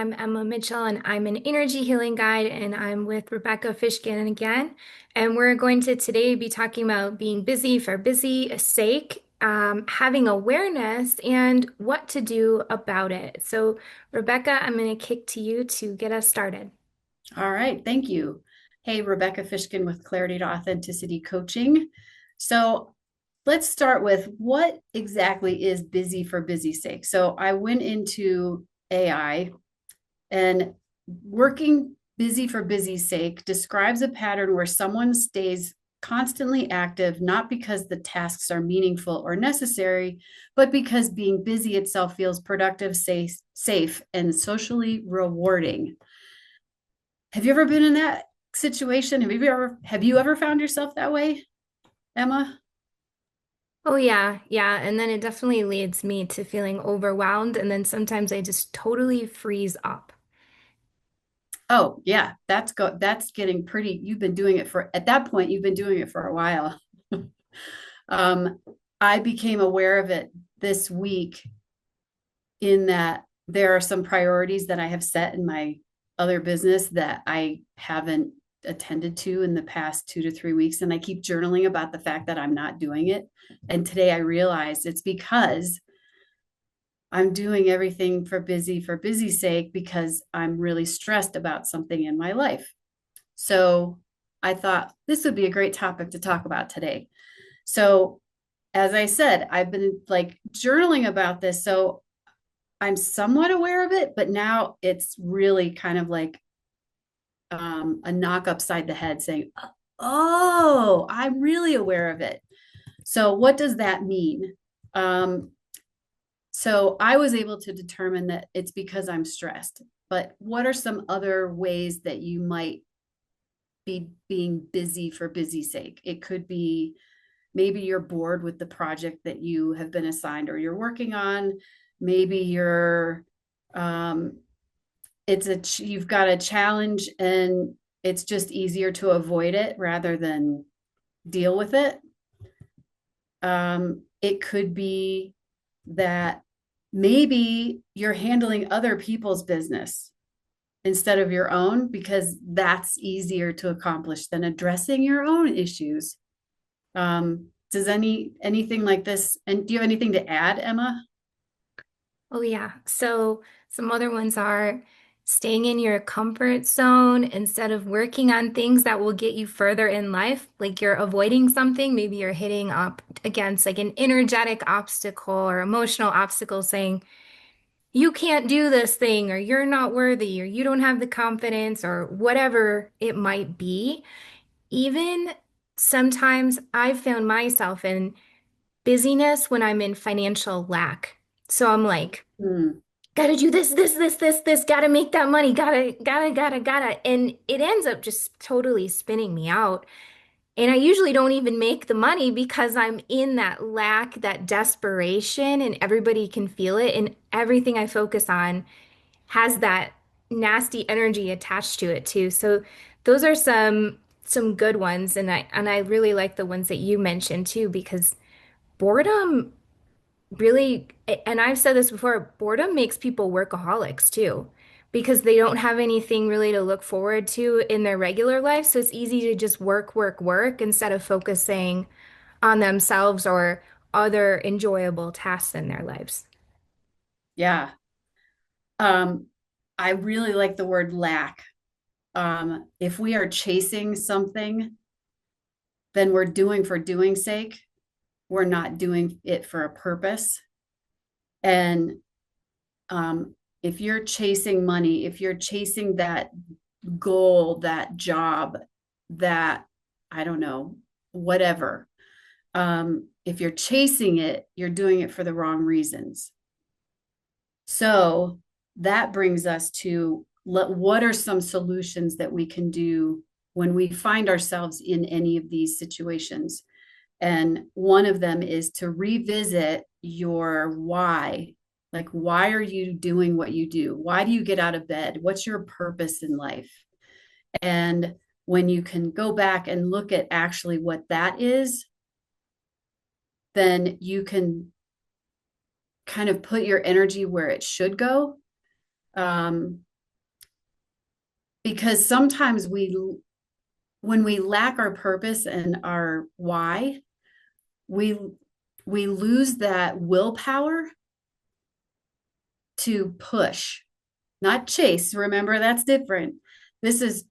I'm Emma Mitchell, and I'm an energy healing guide, and I'm with Rebecca Fishkin again. And we're going to today be talking about being busy for busy sake, having awareness, and what to do about it. So, Rebecca, I'm going to kick to you to get us started. All right, thank you. Hey, Rebecca Fishkin with Clarity to Authenticity Coaching. So let's start with what exactly is busy for busy sake. So I went into AI, and working busy for busy sake describes a pattern where someone stays constantly active, not because the tasks are meaningful or necessary, but because being busy itself feels productive, safe, and socially rewarding. Have you ever been in that situation? Have you ever found yourself that way, Emma? Oh, yeah, yeah. And then it definitely leads me to feeling overwhelmed. And then sometimes I just totally freeze up. Oh, yeah, that's getting pretty. You've been doing it for at that point, you've been doing it for a while. Um, I became aware of it this week in that there are some priorities that I have set in my other business that I haven't attended to in the past 2 to 3 weeks. And I keep journaling about the fact that I'm not doing it. And today I realized it's because I'm doing everything for busy sake because I'm really stressed about something in my life. So I thought this would be a great topic to talk about today. So, as I said, I've been like journaling about this. So I'm somewhat aware of it, but now it's really kind of like a knock upside the head saying, oh, I'm really aware of it. So, what does that mean? Um, So I was able to determine that it's because I'm stressed. But what are some other ways that you might be being busy for busy sake? It could be maybe you're bored with the project that you have been assigned or you're working on. Maybe you're um, you've got a challenge and it's just easier to avoid it rather than deal with it. It could be that maybe you're handling other people's business instead of your own because that's easier to accomplish than addressing your own issues. Does anything like this, and do you have anything to add, Emma? Oh, yeah. So some other ones are staying in your comfort zone instead of working on things that will get you further in life. Like you're avoiding something, maybe you're hitting up against like an energetic obstacle or emotional obstacle saying, you can't do this thing, or you're not worthy, or you don't have the confidence, or whatever it might be. Even sometimes I've found myself in busyness when I'm in financial lack. So I'm like, Hmm. gotta do this, gotta make that money, gotta. And it ends up just totally spinning me out. And I usually don't even make the money because I'm in that lack, that desperation, and everybody can feel it. And everything I focus on has that nasty energy attached to it too. So those are some good ones. And I really like the ones that you mentioned too, because boredom really, and I've said this before, boredom makes people workaholics too, because they don't have anything really to look forward to in their regular life. So it's easy to just work, work, work instead of focusing on themselves or other enjoyable tasks in their lives. Yeah. Um, I really like the word lack. If we are chasing something, then we're doing for doing sake. We're not doing it for a purpose. And if you're chasing money, if you're chasing that goal, that job, that, I don't know, whatever, if you're chasing it, you're doing it for the wrong reasons. So that brings us to what are some solutions that we can do when we find ourselves in any of these situations? And one of them is to revisit your why. Like, why are you doing what you do? Why do you get out of bed? What's your purpose in life? And when you can go back and look at actually what that is, then you can kind of put your energy where it should go. because sometimes when we lack our purpose and our why, we we lose that willpower to push, not chase. Remember, that's different. This is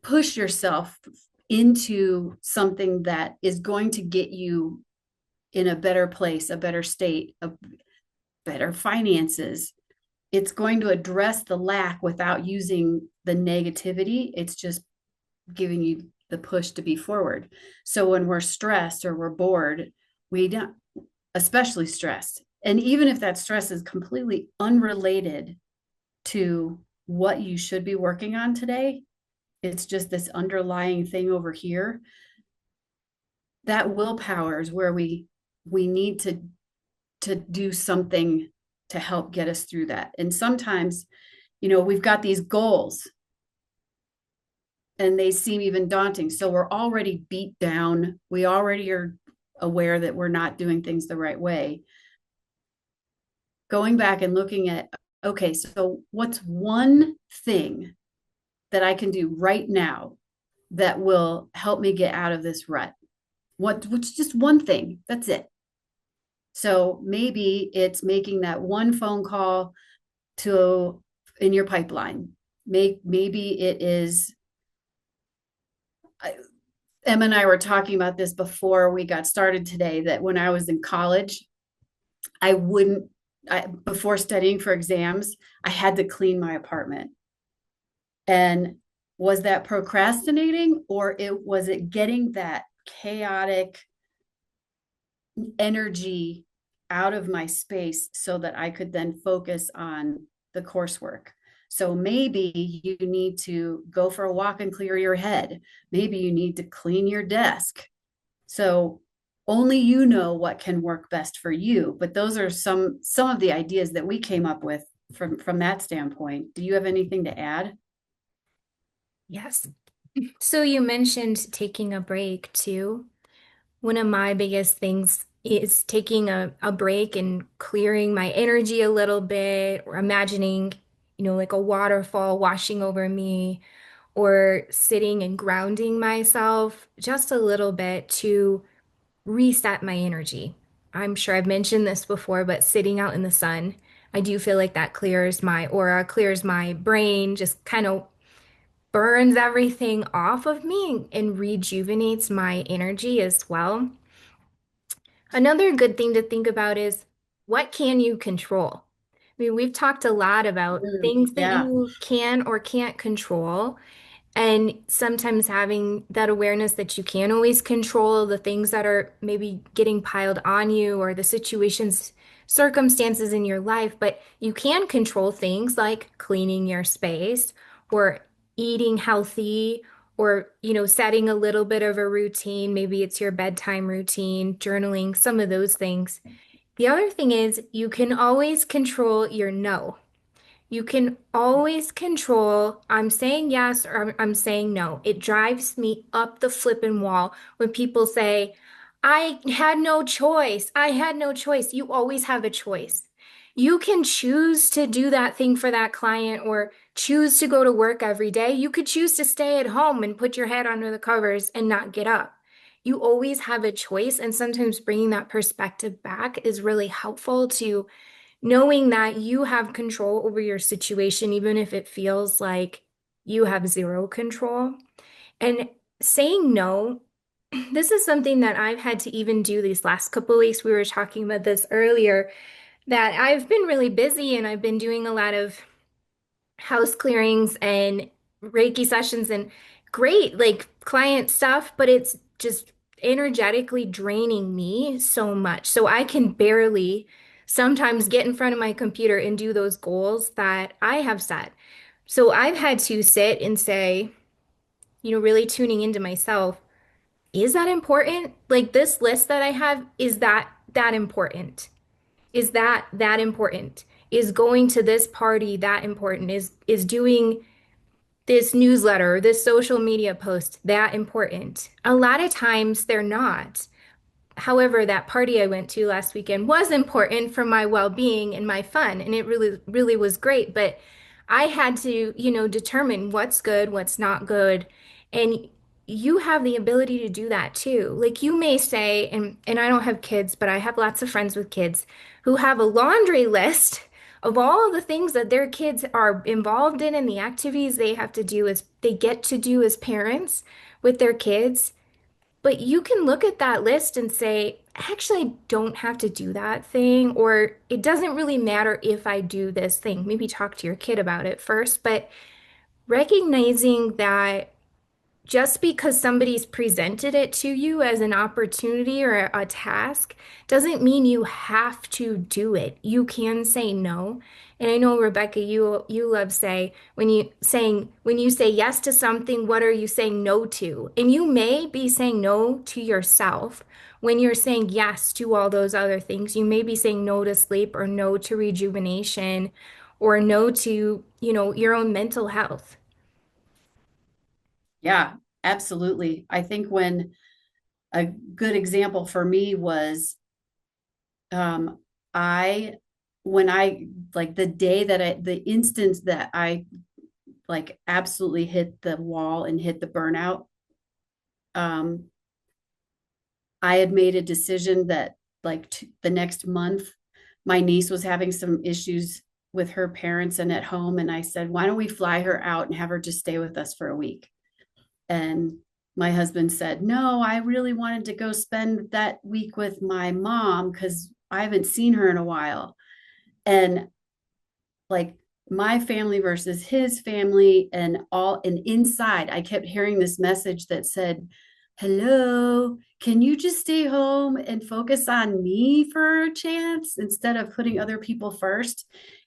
push yourself into something that is going to get you in a better place, a better state, a better finances. It's going to address the lack without using the negativity. It's just giving you the push to be forward. So when we're stressed or we're bored, we don't, especially stressed. And even if that stress is completely unrelated to what you should be working on today, it's just this underlying thing over here. That willpower is where we need to do something to help get us through that. And sometimes, we've got these goals and they seem even daunting. So we're already beat down. We already are aware that we're not doing things the right way. Going back and looking at, okay, so what's one thing that I can do right now that will help me get out of this rut? What's just one thing? That's it. So maybe it's making that one phone call to in your pipeline. Maybe it is Emma and I were talking about this before we got started today, that when I was in college, I wouldn't, before studying for exams, I had to clean my apartment. And was that procrastinating, or was it getting that chaotic energy out of my space so that I could then focus on the coursework? So maybe you need to go for a walk and clear your head. Maybe you need to clean your desk. So only you know what can work best for you. But those are some of the ideas that we came up with from that standpoint. Do you have anything to add? Yes. So you mentioned taking a break too. One of my biggest things is taking a break and clearing my energy a little bit, or imagining, like a waterfall washing over me, or sitting and grounding myself just a little bit to reset my energy. I'm sure I've mentioned this before, but sitting out in the sun, I do feel like that clears my aura, clears my brain, just kind of burns everything off of me and rejuvenates my energy as well. Another good thing to think about is, what can you control? I mean, we've talked a lot about things that Yeah. you can or can't control. And sometimes having that awareness that you can't always control the things that are maybe getting piled on you, or the situations, circumstances in your life, but you can control things like cleaning your space, or eating healthy, or, setting a little bit of a routine. Maybe it's your bedtime routine, journaling, some of those things. The other thing is, you can always control your no. You can always control, I'm saying yes or I'm saying no. It drives me up the flipping wall when people say, I had no choice. I had no choice. You always have a choice. You can choose to do that thing for that client, or choose to go to work every day. You could choose to stay at home and put your head under the covers and not get up. You always have a choice. And sometimes bringing that perspective back is really helpful, to knowing that you have control over your situation, even if it feels like you have zero control. And saying no, this is something that I've had to even do these last couple of weeks. We were talking about this earlier, that I've been really busy and I've been doing a lot of house clearings and Reiki sessions and great like client stuff, but it's just energetically draining me so much. So I can barely sometimes get in front of my computer and do those goals that I have set. So I've had to sit and say, really tuning into myself, is that important? Like, this list that I have, is that important? Is that important? Is going to this party that important? Is doing this newsletter, this social media post that important? A lot of times they're not. However, that party I went to last weekend was important for my well-being and my fun, and it really, really was great. But I had to, determine what's good, what's not good. And you have the ability to do that too. Like you may say, and I don't have kids, but I have lots of friends with kids who have a laundry list of all the things that their kids are involved in and the activities they have to do as they get to do as parents with their kids. But you can look at that list and say, actually, I don't have to do that thing, or it doesn't really matter if I do this thing. Maybe talk to your kid about it first, but recognizing that just because somebody's presented it to you as an opportunity or a task doesn't mean you have to do it. You can say no. And I know, Rebecca, you love saying when you say yes to something, what are you saying no to? And you may be saying no to yourself when you're saying yes to all those other things. You may be saying no to sleep or no to rejuvenation or no to, your own mental health. Yeah, absolutely. I think when a good example for me was um I when I like the day that the instance that I like absolutely hit the wall and hit the burnout, um I had made a decision that the next month my niece was having some issues with her parents and at home, and I said, why don't we fly her out and have her just stay with us for a week? And my husband said, no, I really wanted to go spend that week with my mom because I haven't seen her in a while. And like my family versus his family, and inside I kept hearing this message that said, hello, can you just stay home and focus on me for a chance instead of putting other people first?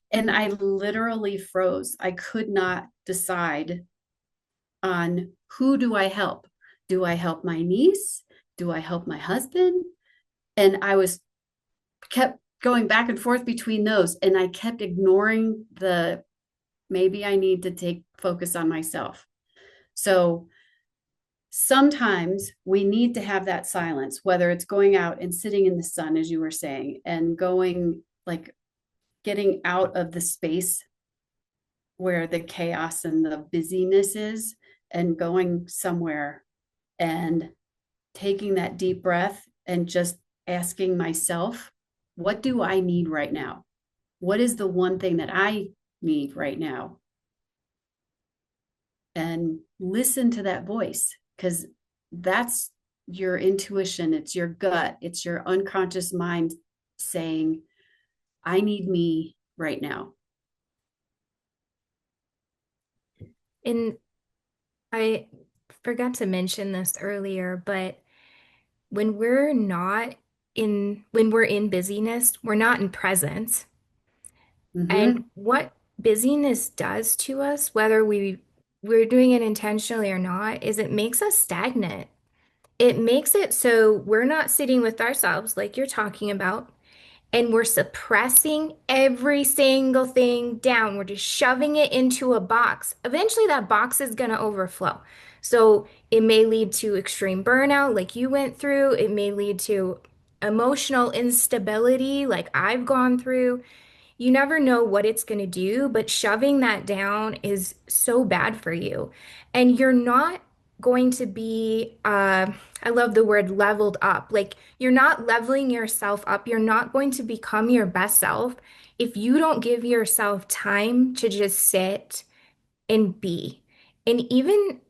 And I literally froze. I could not decide on who do I help. Do I help my niece? Do I help my husband? And I was kept going back and forth between those, and I kept ignoring the maybe I need to take focus on myself. So sometimes we need to have that silence, whether it's going out and sitting in the sun, as you were saying, and going like getting out of the space where the chaos and the busyness is, and going somewhere and taking that deep breath and just asking myself, what do I need right now? What is the one thing that I need right now? And listen to that voice, because that's your intuition, it's your gut, it's your unconscious mind saying, I need me right now. And I forgot to mention this earlier, but when we're in busyness, we're not in presence. And Mm-hmm. what busyness does to us, whether we're doing it intentionally or not, is it makes us stagnant. It makes it so we're not sitting with ourselves like you're talking about, and we're suppressing every single thing down. We're just shoving it into a box. Eventually, that box is going to overflow. So it may lead to extreme burnout, like you went through. It may lead to emotional instability, like I've gone through. You never know what it's going to do, but shoving that down is so bad for you. And you're not going to be, I love the word leveled up. Like you're not leveling yourself up. You're not going to become your best self if you don't give yourself time to just sit and be. And even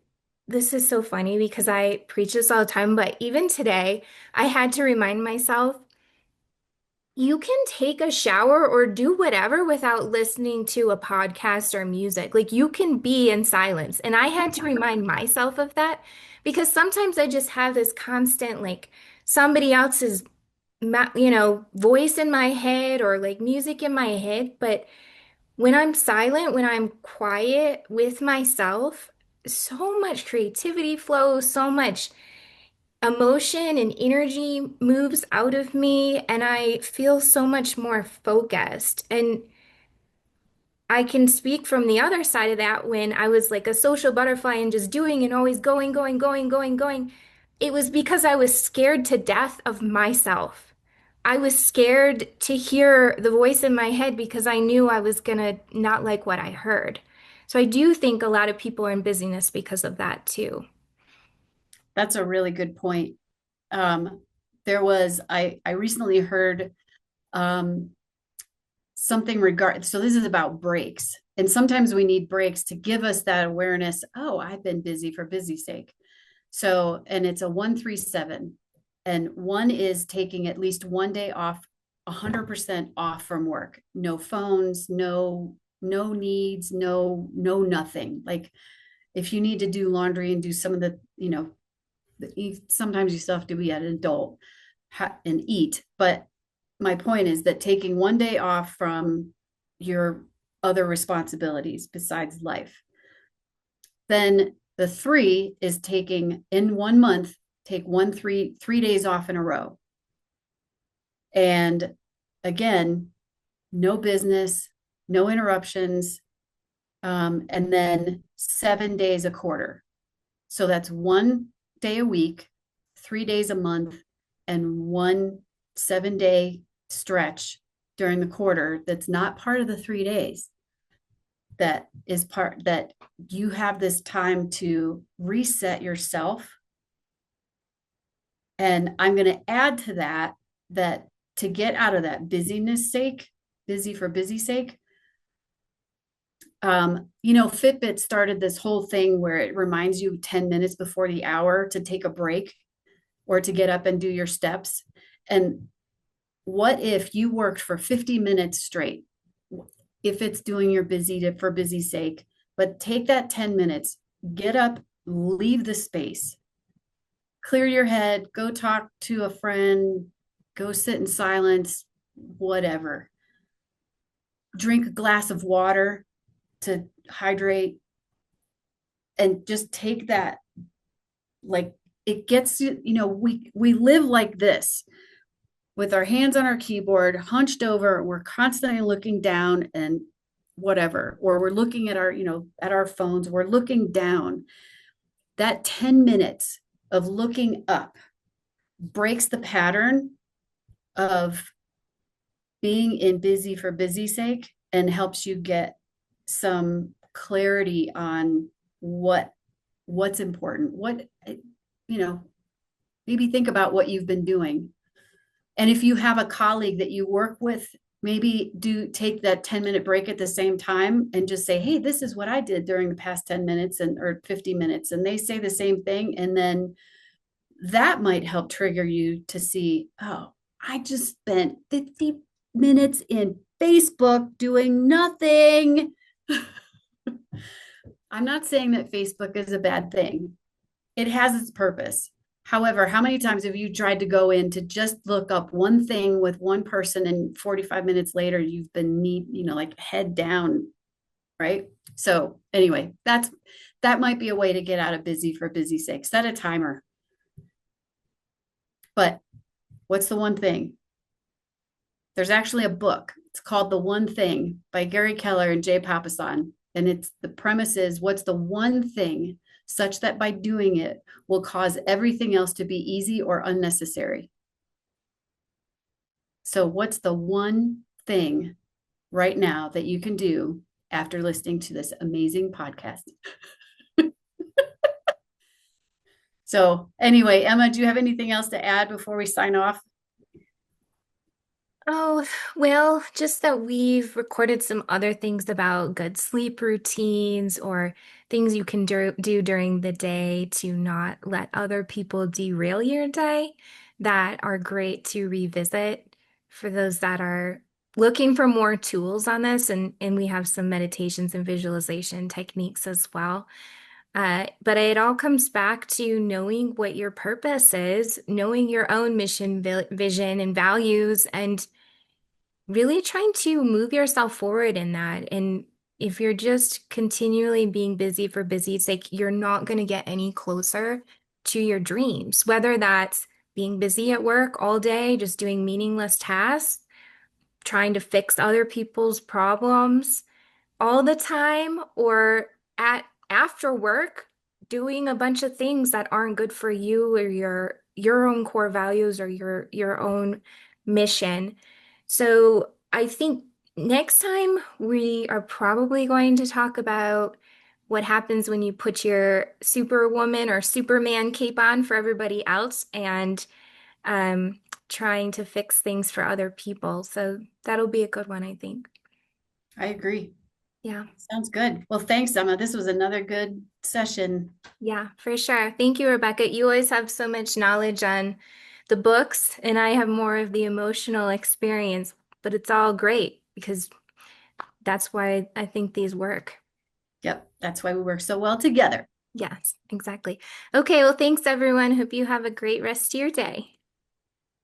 this is so funny because I preach this all the time, but even today, I had to remind myself you can take a shower or do whatever without listening to a podcast or music. Like you can be in silence. And I had to remind myself of that because sometimes I just have this constant, like somebody else's, voice in my head or like music in my head. But when I'm silent, when I'm quiet with myself, so much creativity flows, so much emotion and energy moves out of me, and I feel so much more focused. And I can speak from the other side of that when I was like a social butterfly and just doing and always going, going, going, going, going. It was because I was scared to death of myself. I was scared to hear the voice in my head because I knew I was gonna not like what I heard. So I do think a lot of people are in busyness because of that too. That's a really good point. Um, I recently heard um, something regard. So this is about breaks, and sometimes we need breaks to give us that awareness. Oh, I've been busy for busy sake. So, and it's a 137, and one is taking at least one day off, 100% off from work. No phones, no needs, no nothing. Like if you need to do laundry and do some of the, sometimes you still have to be an adult and eat. But my point is that taking one day off from your other responsibilities besides life. Then the three is taking in 1 month, take three days off in a row. And again, no business, no interruptions, and then 7 days a quarter. So that's 1 day a week, 3 days a month, and 1 7 day stretch during the quarter that's not part of the 3 days. That is part that you have this time to reset yourself. And I'm going to add to that that to get out of that busyness sake, busy for busy sake, Fitbit started this whole thing where it reminds you 10 minutes before the hour to take a break or to get up and do your steps. And what if you worked for 50 minutes straight? If it's doing your for busy sake, but take that 10 minutes, get up, leave the space, clear your head, go talk to a friend, go sit in silence, whatever. Drink a glass of water to hydrate and just take that. Like it gets we live like this with our hands on our keyboard, hunched over. We're constantly looking down and whatever, or we're looking at at our phones, we're looking down. That 10 minutes of looking up breaks the pattern of being in busy for busy sake and helps you get some clarity on what's important. You know, maybe think about what you've been doing. And if you have a colleague that you work with, maybe do take that 10-minute break at the same time and just say, hey, this is what I did during the past 10 minutes or 50 minutes. And they say the same thing. And then that might help trigger you to see, oh, I just spent 50 minutes in Facebook doing nothing. I'm not saying that Facebook is a bad thing. It has its purpose. However, how many times have you tried to go in to just look up one thing with one person and 45 minutes later you've been like head down, right? So anyway, that might be a way to get out of busy for busy sake. Set a timer. But what's the one thing? There's actually a book. It's called The One Thing by Gary Keller and Jay Papasan. And it's the premise is what's the one thing such that by doing it will cause everything else to be easy or unnecessary. So what's the one thing right now that you can do after listening to this amazing podcast? So anyway, Emma, do you have anything else to add before we sign off? Oh, well, just that we've recorded some other things about good sleep routines or things you can do during the day to not let other people derail your day that are great to revisit for those that are looking for more tools on this. And we have some meditations and visualization techniques as well. But it all comes back to knowing what your purpose is, knowing your own mission, vision, and values, and really trying to move yourself forward in that. And if you're just continually being busy for busy's sake, you're not going to get any closer to your dreams, whether that's being busy at work all day, just doing meaningless tasks, trying to fix other people's problems all the time, or at after work doing a bunch of things that aren't good for you or your own core values or your own mission. So I think next time we are probably going to talk about what happens when you put your superwoman or superman cape on for everybody else and um, trying to fix things for other people. So that'll be a good one, I think. I agree. Yeah. Sounds good. Well, thanks, Emma. This was another good session. Yeah, for sure. Thank you, Rebecca. You always have so much knowledge on the books, and I have more of the emotional experience, but it's all great because that's why I think these work. Yep, that's why we work so well together. Yes, exactly. Okay, well, thanks everyone. Hope you have a great rest of your day.